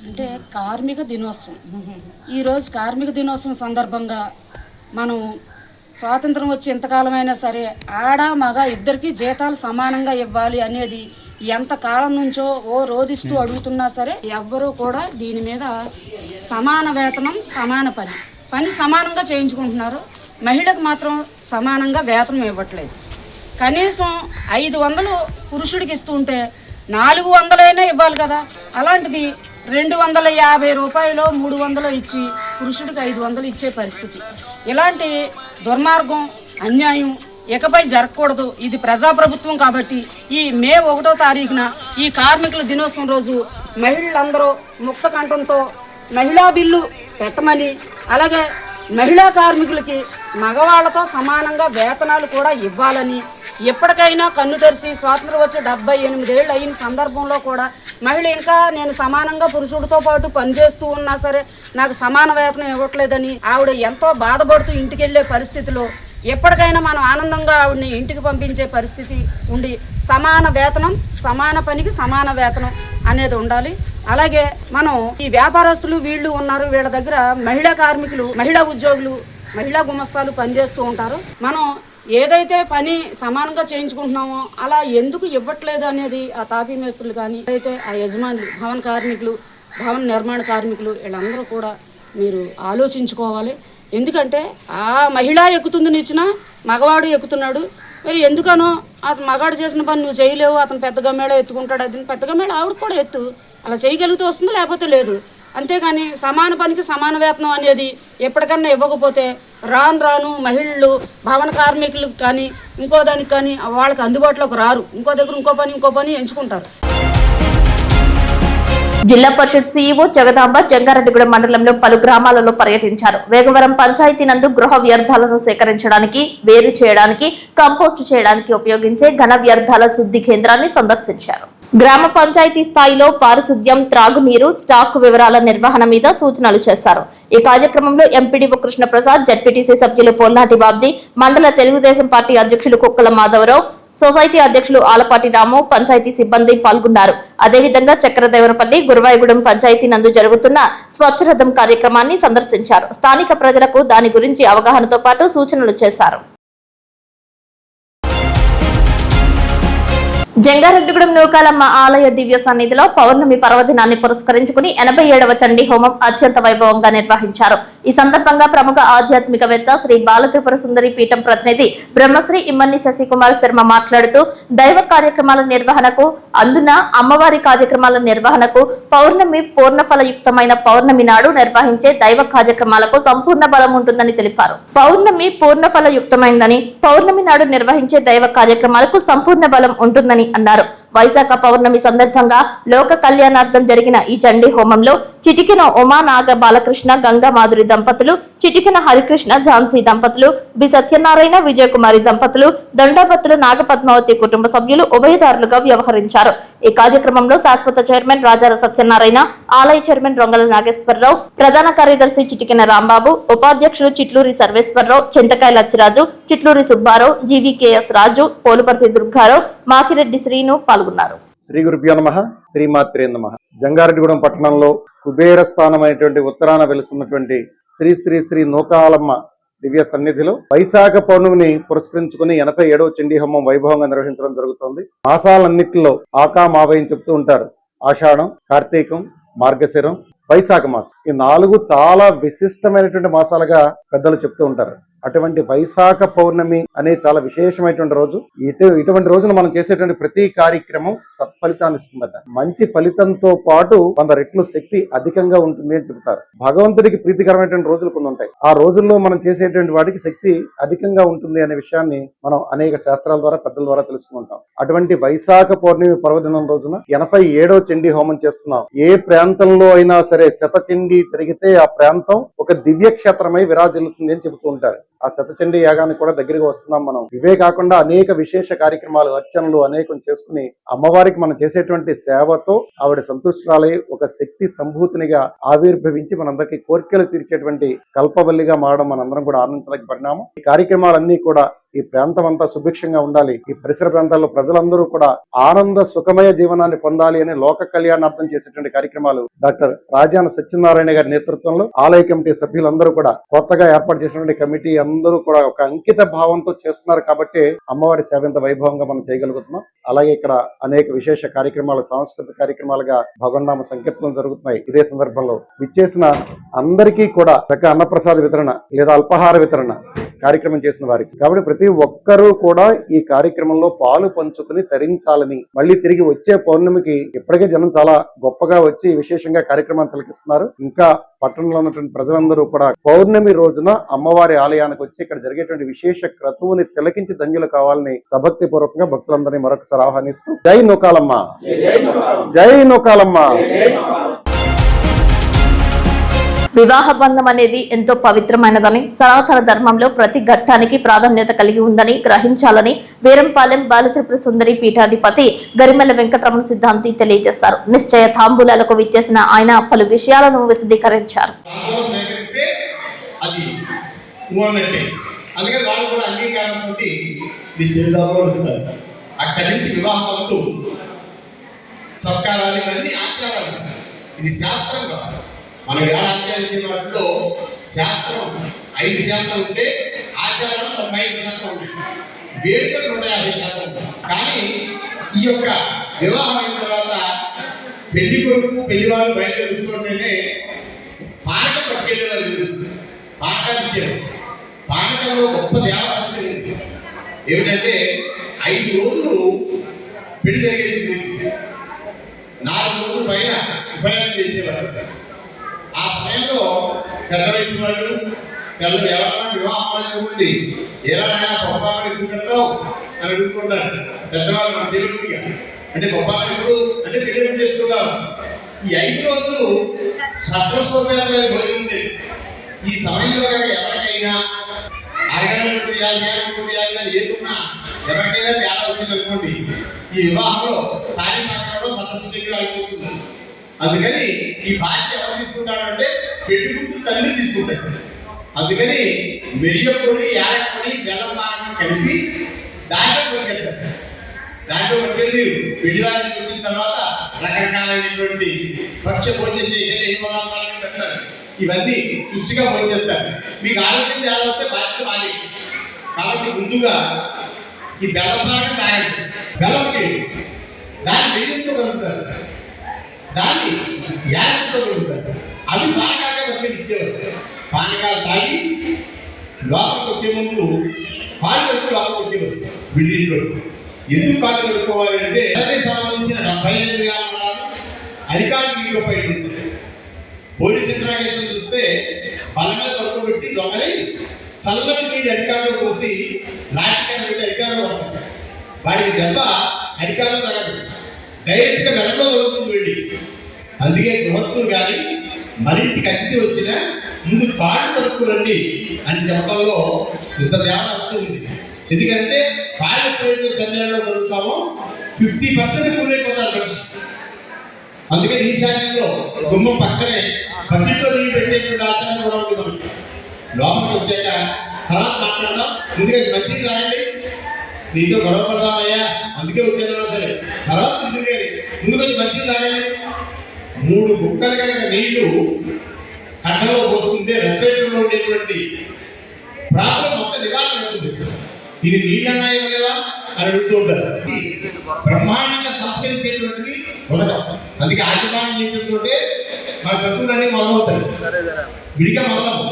అంటే కార్మిక దినోత్సవం. ఈరోజు కార్మిక దినోత్సవం సందర్భంగా మనం స్వాతంత్రం వచ్చి ఎంతకాలమైనా సరే ఆడ మగ ఇద్దరికి జీతాలు సమానంగా ఇవ్వాలి అనేది ఎంత కాలం నుంచో రోధిస్తూ అడుగుతున్నా సరే ఎవ్వరూ కూడా దీని మీద సమాన వేతనం సమాన పని సమానంగా చేయించుకుంటున్నారు. మహిళకు మాత్రం సమానంగా వేతనం ఇవ్వట్లేదు. కనీసం 500 పురుషుడికి ఇస్తూ ఉంటే 400 ఇవ్వాలి కదా. అలాంటిది 250 రూపాయలు 300 ఇచ్చి పురుషుడికి 500 ఇచ్చే పరిస్థితి. ఇలాంటి దుర్మార్గం, అన్యాయం ఇకపై జరగకూడదు. ఇది ప్రజాప్రభుత్వం కాబట్టి ఈ మే 1వ తారీఖున ఈ కార్మికుల దినోత్సవం రోజు మహిళలందరూ ముక్త కంఠంతో మహిళా బిల్లు పెట్టమని, అలాగే మహిళా కార్మికులకి మగవాళ్లతో సమానంగా వేతనాలు కూడా ఇవ్వాలని, ఎప్పటికైనా కన్ను తెరిచి స్వాతంత్రం వచ్చి 78 ఏళ్ళు అయిన సందర్భంలో కూడా మహిళ ఇంకా నేను సమానంగా పురుషుడితో పాటు పనిచేస్తూ ఉన్నా సరే నాకు సమాన వేతనం ఇవ్వట్లేదని ఆవిడ ఎంతో బాధపడుతూ ఇంటికి వెళ్ళే పరిస్థితిలో ఎప్పటికైనా మనం ఆనందంగా ఆవిడని ఇంటికి పంపించే పరిస్థితి ఉండి సమాన వేతనం సమాన పనికి సమాన వేతనం అనేది ఉండాలి. అలాగే మనం ఈ వ్యాపారస్తులు వీళ్ళు ఉన్నారు, వీళ్ళ దగ్గర మహిళా కార్మికులు, మహిళా ఉద్యోగులు, మహిళా గుమస్తాలు పనిచేస్తూ ఉంటారు. మనం ఏదైతే పని సమానంగా చేయించుకుంటున్నామో అలా ఎందుకు ఇవ్వట్లేదు అనేది ఆ తాపీ మేస్త్రులు కానీ అయితే ఆ యజమానులు, భవన కార్మికులు, భవన నిర్మాణ కార్మికులు వీళ్ళందరూ కూడా మీరు ఆలోచించుకోవాలి. ఎందుకంటే ఆ మహిళ ఎక్కుతుంది నిచ్చిన మగవాడు ఎక్కుతున్నాడు. మరి ఎందుకనో అతను మగాడు చేసిన పని నువ్వు చేయలేవు, అతను పెద్ద గమ్మేళ ఎత్తుకుంటాడు, అది పెద్ద గమ్మేళ ఆవిడ కూడా ఎత్తు, అలా చేయగలిగితే వస్తుంది, లేకపోతే లేదు. అంతేగాని సమాన పనికి సమాన వేతనం అనేది ఎప్పటికన్నా ఇవ్వకపోతే రాను మహిళలు భవన కార్మికులకు కానీ ఇంకో దానికి కానీ వాళ్ళకి అందుబాటులోకి రారు. ఇంకో దగ్గర ఇంకో పని ఎంచుకుంటారు. జిల్లా పరిషత్ సీఈఓ జగదాంబ జంగారెడ్డిగూడెం మండలంలో పలు గ్రామాలలో పర్యటించారు. వేగవరం పంచాయతీ నందు గృహ వ్యర్థాలను సేకరించడానికి, వేరు చేయడానికి, కంపోస్టు చేయడానికి ఉపయోగించే ఘన వ్యర్థాల శుద్ధి కేంద్రాన్ని సందర్శించారు. గ్రామ పంచాయతీ స్థాయిలో పారిశుద్ధ్యం, త్రాగునీరు, స్టాక్ వివరాల నిర్వహణ మీద సూచనలు చేశారు. ఈ కార్యక్రమంలో ఎంపీడీఓ కృష్ణప్రసాద్, జడ్పీటీసీ సభ్యులు పొల్లాటి బాబ్జీ, మండల తెలుగుదేశం పార్టీ అధ్యక్షులు కుక్కల మాధవరావు, సొసైటీ అధ్యక్షులు ఆలపాటి రాము, పంచాయతీ సిబ్బంది పాల్గొన్నారు. అదేవిధంగా చక్రదేవరపల్లి, గురువాయగూడెం పంచాయతీ నందు జరుగుతున్న స్వచ్ఛరథం కార్యక్రమాన్ని సందర్శించారు. స్థానిక ప్రజలకు దాని గురించి అవగాహనతో పాటు సూచనలు చేశారు. జంగారెడ్డిగూడెం నూకాలమ్మ ఆలయ దివ్య సన్నిధిలో పౌర్ణమి పర్వదినాన్ని పురస్కరించుకుని 87వ చండీ హోమం అత్యంత వైభవంగా నిర్వహించారు. ఈ సందర్భంగా ప్రముఖ ఆధ్యాత్మికవేత్త శ్రీ బాలత్రిపుర సుందరి పీఠం ప్రతినిధి బ్రహ్మశ్రీ ఇమ్మన్ని శశికుమార్ శర్మ మాట్లాడుతూ దైవ కార్యక్రమాల నిర్వహణకు, అందున అమ్మవారి కార్యక్రమాల నిర్వహణకు పౌర్ణమి పూర్ణఫలయుక్తమైన పౌర్ణమి నాడు నిర్వహించే దైవ కార్యక్రమాలకు సంపూర్ణ బలం ఉంటుందని తెలిపారు. పౌర్ణమి పూర్ణఫలయుక్తమైందని, పౌర్ణమి నాడు నిర్వహించే దైవ కార్యక్రమాలకు సంపూర్ణ బలం ఉంటుందని అన్నారు. వైశాఖ పౌర్ణమి సందర్భంగా లోక కళ్యాణార్థం జరిగిన ఈ చండీ హోమంలో చిటికెన ఉమా నాగ బాలకృష్ణ గంగా మాధురి దంపతులు, చిటికెన హరికృష్ణ ఝాన్సీ దంపతులు, బి సత్యనారాయణ విజయకుమారి దంపతులు, దండాపత్తులు నాగపద్మావతి కుటుంబ సభ్యులు ఉభయదారులుగా వ్యవహరించారు. ఈ కార్యక్రమంలో శాశ్వత చైర్మన్ రాజార సత్యనారాయణ, ఆలయ చైర్మన్ రొంగల నాగేశ్వరరావు, ప్రధాన కార్యదర్శి చిటికెన రాంబాబు, ఉపాధ్యక్షులు చిట్లూరి సర్వేశ్వరరావు, చింతకాయ లచ్చిరాజు, చిట్లూరి సుబ్బారావు, జీవీకేఎస్ రాజు, పోలుపర్తి దుర్గారావు, మాకిరెడ్డి శ్రీను పాల్గొన్నారు. శ్రీ గురుభ్యో నమః, శ్రీమాత్రే నమః. జంగారెడ్డిగూడెం పట్టణంలో కుబేర స్థానమైనటువంటి ఉత్తరాన వెలుస్తున్నటువంటి శ్రీ శ్రీ శ్రీ నూకాలమ్మ దివ్య సన్నిధిలో వైశాఖ పౌర్ణమిని పురస్కరించుకుని 87వ చండీ హోమం వైభవంగా నిర్వహించడం జరుగుతోంది. మాసాలన్నింటిలో ఆకా మావయ్యని చెప్తూ ఉంటారు. ఆషాఢం, కార్తీకం, మార్గశిరం, వైశాఖ మాసం, ఈ 4 చాలా విశిష్టమైనటువంటి మాసాలుగా పెద్దలు చెప్తూ ఉంటారు. అటువంటి వైశాఖ పౌర్ణమి అనే చాలా విశేషమైనటువంటి రోజు. ఇటువంటి రోజున మనం చేసేటువంటి ప్రతి కార్యక్రమం సత్ఫలితాన్ని ఇస్తుందట. మంచి ఫలితంతో పాటు 100 రెట్లు శక్తి అధికంగా ఉంటుంది అని చెబుతారు. భగవంతుడికి ప్రీతికరమైనటువంటి రోజులు కొన్ని ఉంటాయి. ఆ రోజుల్లో మనం చేసేటువంటి వాటికి శక్తి అధికంగా ఉంటుంది అనే విషయాన్ని మనం అనేక శాస్త్రాల ద్వారా, పెద్దల ద్వారా తెలుసుకుంటాం. అటువంటి వైశాఖ పౌర్ణమి పర్వదినం రోజున 87వ చండీ హోమం చేస్తున్నాం. ఏ ప్రాంతంలో అయినా సరే శతచండీ జరిగితే ఆ ప్రాంతం ఒక దివ్య క్షేత్రమై విరాజిల్లుతుంది అని చెబుతూ ఉంటారు. ఆ శతచండీ యాగానికి కూడా దగ్గరగా వస్తున్నాం మనం. ఇవే కాకుండా అనేక విశేష కార్యక్రమాలు, అర్చనలు అనేకం చేసుకుని అమ్మవారికి మనం చేసేటువంటి సేవతో ఆవిడ సంతుష్టురాలై ఒక శక్తి సంభూతినిగా ఆవిర్భవించి మనందరికీ కోరికలు తీర్చేటువంటి కల్పవల్లిగా మారడం మనందరం కూడా ఆనందించదగ్గ పరిణామం. ఈ కార్యక్రమాలన్నీ కూడా ఈ ప్రాంతం అంతా సుభిక్షంగా ఉండాలి, ఈ పరిసర ప్రాంతాల్లో ప్రజలందరూ కూడా ఆనంద సుఖమయ జీవనాన్ని పొందాలి అని లోక కళ్యాణార్థం చేసేటువంటి కార్యక్రమాలు డాక్టర్ రాజాన సత్యనారాయణ గారి నేతృత్వంలో ఆలయ కమిటీ సభ్యులందరూ కూడా, కొత్తగా ఏర్పాటు చేసినటువంటి కమిటీ అందరూ కూడా ఒక అంకిత భావంతో చేస్తున్నారు. కాబట్టి అమ్మవారి సేవ ఎంత వైభవంగా మనం చేయగలుగుతున్నాం. అలాగే ఇక్కడ అనేక విశేష కార్యక్రమాలు, సాంస్కృతిక కార్యక్రమాలుగా భగవన్నామ సంకీర్తనలు జరుగుతున్నాయి. ఇదే సందర్భంలో విచ్చేసిన అందరికీ కూడా చక్క అన్నప్రసాద వితరణ లేదా అల్పాహార వితరణ కార్యక్రమం చేసిన వారికి. కాబట్టి ప్రతి ఒక్కరూ కూడా ఈ కార్యక్రమంలో పాలు పంచుకుని తరించాలని, మళ్ళీ తిరిగి వచ్చే పౌర్ణమికి ఇప్పటికే జనం చాలా గొప్పగా వచ్చి విశేషంగా కార్యక్రమాన్ని తిలకిస్తున్నారు. ఇంకా పట్టణంలో ఉన్నటువంటి ప్రజలందరూ కూడా పౌర్ణమి రోజున అమ్మవారి ఆలయానికి వచ్చి ఇక్కడ జరిగేటువంటి విశేష క్రతువుని తిలకించి ధన్యులు కావాలని సభక్తి పూర్వకంగా భక్తులందరినీ మరొకసారి ఆహ్వానిస్తూ జై నూకాలమ్మ, జై నూకాలమ్మ. వివాహ బంధం అనేది ఎంతో పవిత్రమైనదని, సనాతన ధర్మంలో ప్రతి ఘట్టానికి ప్రాధాన్యత కలిగి ఉందని గ్రహించాలని వీరంపాలెం బాలత్రిపుర సుందరి పీఠాధిపతి గరిమెల్ల వెంకటరమణ సిద్ధాంతి తెలియజేశారు. నిశ్చయ తాంబూలాలకు విచ్చేసిన ఆయన పలు విషయాలను విశదీకరించారు. మన ఆచార్య వాటిలో శాస్త్రం 5% ఉంటే ఆచారం 95% ఉంటాయి. వేడుకలు 150% ఉంటాయి. కానీ ఈ యొక్క వివాహం అయిన తర్వాత పెళ్లి కొడుకు పెళ్లి వాళ్ళు బయట చూసుకుంటేనే పానక పట్టుకెళ్ళేవాళ్ళు, పానకాలు ఇచ్చారు. పానకంలో గొప్ప దేవాలయం ఉంది. ఏమిటంటే 5 రోజులు పెళ్లి జరిగేది, 4 రోజుల పైన ఉపనయనం చేసేవారు. ఆ సమయంలో పెద్ద వయసు వాళ్ళు పిల్లలు ఎవరైనా వివాహం ఉండి ఏదైనా గొప్పలు ఎక్కువ పెడతావు అని అడుగుతుంటారు పెద్దవాళ్ళు. మన తెలుగుగా అంటే గొప్పలు ఎప్పుడు అంటే పెళ్లి చేసుకుంటారు. ఈ 5 రోజులు సత్రస్వరమైన భోజనం ఉంది. ఈ సమయంలో ఎవరికైనా అరగంట ఏదున్నా ఎవరికైనా తేడా వచ్చిందనుకోండి, ఈ వివాహంలో సాయి మాత్రంలో సదస్సు దగ్గర అయిపోతుంది. అందుకని ఈ బాధ్యత ఎవరు తీసుకుంటారంటే పెళ్లి తల్లి తీసుకుంటారు. అందుకని మెరియపొడి, యాలపొడి, బెల్లం పాకం కలిపి దాంట్లో కొట్టుకెళ్తారు. దాంట్లో కొట్టుకెళ్ళి పెళ్లివారి వచ్చిన తర్వాత రకరకాలైనటువంటి పక్ష భోజనం పెడతారు. ఇవన్నీ శుచిగా భోజనం చేస్తారు. మీకు ఆరోగ్యం తేడా వస్తే బాధ్యత మాది. కాబట్టి ముందుగా ఈ బెల్లం పాకం తాగండి. బెల్లంకి దాన్ని వెయ్యంతో కలుగుతారు, దాన్ని యాలతో కలుగుతారు. అవి పానకాలుగా పట్టుకుని ఇచ్చేవారు. పానకాలు తాగి లోపలికి వచ్చే ముందు పాలు కడుపు లోపలికి వచ్చేవారు. విడిదిలో ఎందుకు పాలు కడుక్కోవాలి అంటే సంబంధించిన 75 గ్రాములు అధికారిక వీడియోపై ఉంటుంది. పోలీస్ ఇంట్రాగేషన్ చూస్తే బలంగా పడుకోబెట్టి దొంగలి చల్లని నీటి అధికారులు పోసి నాటికలు పెట్టి అధికారులు పడతారు. వాడికి దెబ్బ అధికారులు తగదు, డైరెక్ట్గా వెనకలో వదులుతుంది వెళ్ళి. అందుకే గృహస్థులు కానీ మన ఇంటికి అతిథి వచ్చినా ముందు పాడు కడుక్కురండి అని చెప్పడంలో ఇంత తేడా వస్తుంది. ఎందుకంటే పాలు ఎప్పుడైతే సమయంలో కడుగుతామో 50% కూలైపోతారు ఖర్చు. అందుకని ఈ సమయంలో గుమ్మం పక్కనే బకెట్లో నీళ్ళు పెట్టేటువంటి ఆచారం కూడా ఉంటుంది. లోపలికి వచ్చాక తర్వాత మాట్లాడదాం, ముందుగా మంచిది రాయండి, నీతో గొడవ పడదామయ్యా అందుకే వచ్చేదా సరే, తర్వాత ముందు కొంచెం మంచిది రాయండి. 3 గుక్కలు కనుక నీళ్లు కట్టలో పోస్తుంటే రెస్టారెంట్లో ఉండేటువంటి ప్రాబ్లం మొత్తం నివారణ అవుతుంది. ఇది నీళ్ళన్నా ఇవ్వలేవా అని అడుగుతూ ఉంటారు. బ్రహ్మాండంగా సంస్కరించేటువంటిది మొదట. అందుకే ఆచరణ చేసేటంటే మన బ్రతుకులన్నీ మొదలవుతాయి, విడిగా మొదలవు.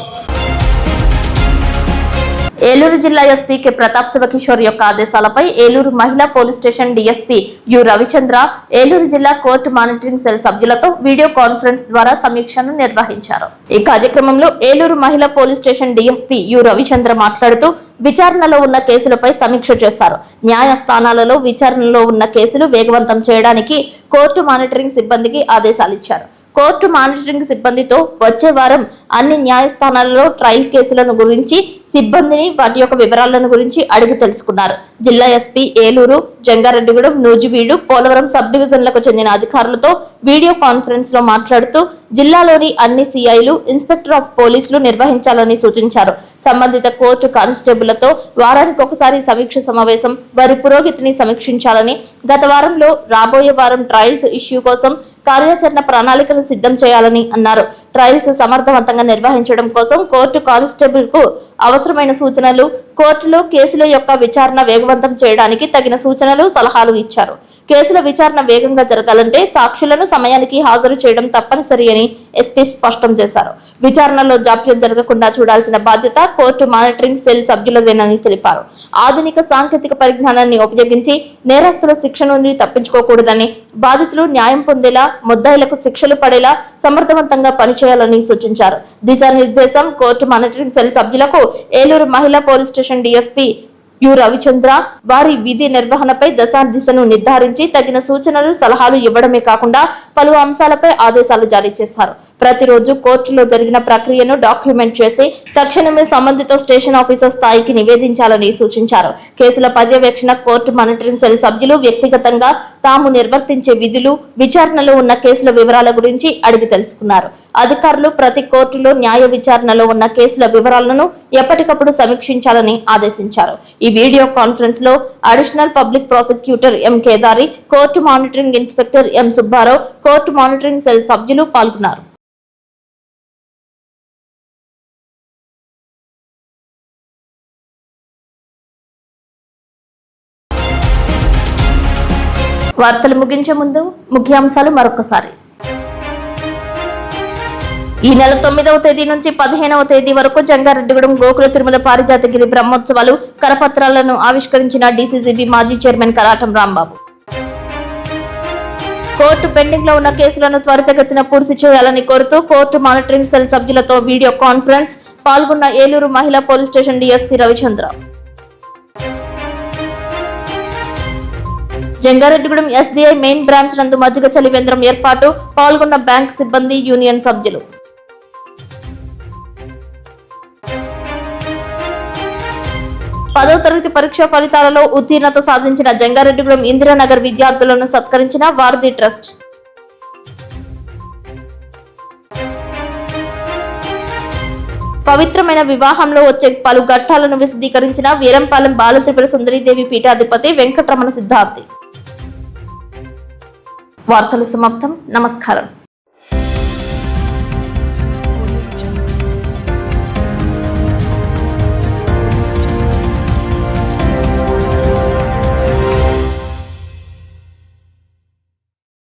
ఏలూరు జిల్లా ఎస్పీ కె ప్రతాప్ శివకిషోర్ యొక్క ఆదేశాలపై ఏలూరు మహిళా police station DSP you Ravichandra Eluru జిల్లా కోర్టు మానిటరింగ్ సెల్ సభ్యులతో వీడియో కాన్ఫరెన్స్ ద్వారా సమీక్షను నిర్వహించారు. ఈ కార్యక్రమంలో ఏలూరు మహిళా police station DSP you Ravichandra మాట్లాడుతూ విచారణలో ఉన్న కేసులపై సమీక్ష చేశారు. న్యాయస్థానాలలో విచారణలో ఉన్న కేసులు వేగవంతం చేయడానికి కోర్టు మానిటరింగ్ సిబ్బందికి ఆదేశాలిచ్చారు. కోర్టు మానిటరింగ్ సిబ్బందితో వచ్చే వారం అన్ని న్యాయస్థానాలలో ట్రయల్ కేసులను గురించి సిబ్బందిని వాటి యొక్క వివరాలను గురించి అడిగి తెలుసుకున్నారు. జిల్లా ఎస్పీ ఏలూరు, జంగారెడ్డిగూడెం, నూజివీడు, పోలవరం సబ్ డివిజన్లకు చెందిన అధికారులతో వీడియో కాన్ఫరెన్స్ లో మాట్లాడుతూ జిల్లాలోని అన్ని సిఐలు, ఇన్స్పెక్టర్ ఆఫ్ పోలీసులు నిర్వహించాలని సూచించారు. సంబంధిత కోర్టు కానిస్టేబుళ్లతో వారానికి ఒకసారి సమీక్ష సమావేశం, వారి పురోగతిని సమీక్షించాలని, గత వారంలో రాబోయే వారం ట్రయల్స్ ఇష్యూ కోసం కార్యాచరణ ప్రణాళికలు సిద్ధం చేయాలని అన్నారు. ట్రయల్స్ సమర్థవంతంగా నిర్వహించడం కోసం కోర్టు కానిస్టేబుల్ కు అవసరమైన సూచనలు, కోర్టులో కేసుల యొక్క విచారణ వేగవంతం చేయడానికి తగిన సూచనలు, సలహాలు ఇచ్చారు. కేసుల విచారణ వేగంగా జరగాలంటే సాక్షులను సమయానికి హాజరు చేయడం తప్పనిసరి అని ఎస్పీ స్పష్టం చేశారు. విచారణలో జాప్యం జరగకుండా చూడాల్సిన బాధ్యత కోర్టు మానిటరింగ్ సెల్ సభ్యులదేనని తెలిపారు. ఆధునిక సాంకేతిక పరిజ్ఞానాన్ని ఉపయోగించి నేరస్తుల శిక్ష నుండి తప్పించుకోకూడదని, బాధితులు న్యాయం పొందేలా, ముద్దాయిలకు శిక్షలు పడేలా సమర్థవంతంగా పనిచేయాలని సూచించారు. దిశానిర్దేశం కోర్టు మానిటరింగ్ సెల్ సభ్యులకు ఏలూరు మహిళా police station DSP you Ravichandra వారి విధి నిర్వహణపై దిశను నిర్ధారించి తగిన సూచనలు, సలహాలు ఇవ్వడమే కాకుండా పలు అంశాలపై ఆదేశాలు జారీ చేశారు. ప్రతిరోజు కోర్టులో జరిగిన ప్రక్రియను డాక్యుమెంట్ చేసి తక్షణమే సంబంధిత స్టేషన్ ఆఫీసర్ స్థాయికి నివేదించాలని సూచించారు. కేసుల పర్యవేక్షణ కోర్టు మానిటరింగ్ సెల్ సభ్యులు వ్యక్తిగతంగా తాము నిర్వర్తించే విధులు, విచారణలో ఉన్న కేసుల వివరాల గురించి అడిగి తెలుసుకున్నారు. అధికారులు ప్రతి కోర్టులో న్యాయ విచారణలో ఉన్న కేసుల వివరాలను ఎప్పటికప్పుడు సమీక్షించాలని ఆదేశించారు. ఈ వీడియో కాన్ఫరెన్స్ లో additional public prosecutor M Kedari, court monitoring inspector M Subbarao, court monitoring cell సభ్యులు పాల్గొన్నారు. వార్తలు ముగించే ముందు ముఖ్యాంశాలు మరొకసారి. ఈ నెల 9వ తేదీ నుంచి 15వ తేదీ వరకు జంగారెడ్డిగూడెం గోకుల తిరుమల పారిజాతగిరి బ్రహ్మోత్సవాలు, కరపత్రాలను ఆవిష్కరించిన డీసీసీబీ మాజీ chairman Karatam Rambabu. Court pending లో ఉన్న కేసులను త్వరితగతిన పూర్తి చేయాలని కోరుతూ కోర్టు మానిటరింగ్ సెల్ సభ్యులతో వీడియో కాన్ఫరెన్స్, పాల్గొన్న ఏలూరు మహిళా police station DSP Ravichandra. Jangareddygudem SBI main branch నందు మజ్జిగ చలివేంద్రం ఏర్పాటు, పాల్గొన్న బ్యాంక్ సిబ్బంది, యూనియన్ సభ్యులు. పదవ తరగతి పరీక్ష ఫలితాలలో ఉత్తీర్ణత సాధించిన జంగారెడ్డిగూడెం ఇందిరానగర్ విద్యార్థులను సత్కరించిన వారధి ట్రస్ట్. పవిత్రమైన వివాహంలో వచ్చే పలు ఘట్టాలను విశదీకరించిన వీరంపాలెం బాలత్రిపుర సుందరీదేవి పీఠాధిపతి వెంకటరమణ సిద్ధాంతి. వార్తలు సమాప్తం. నమస్కారం.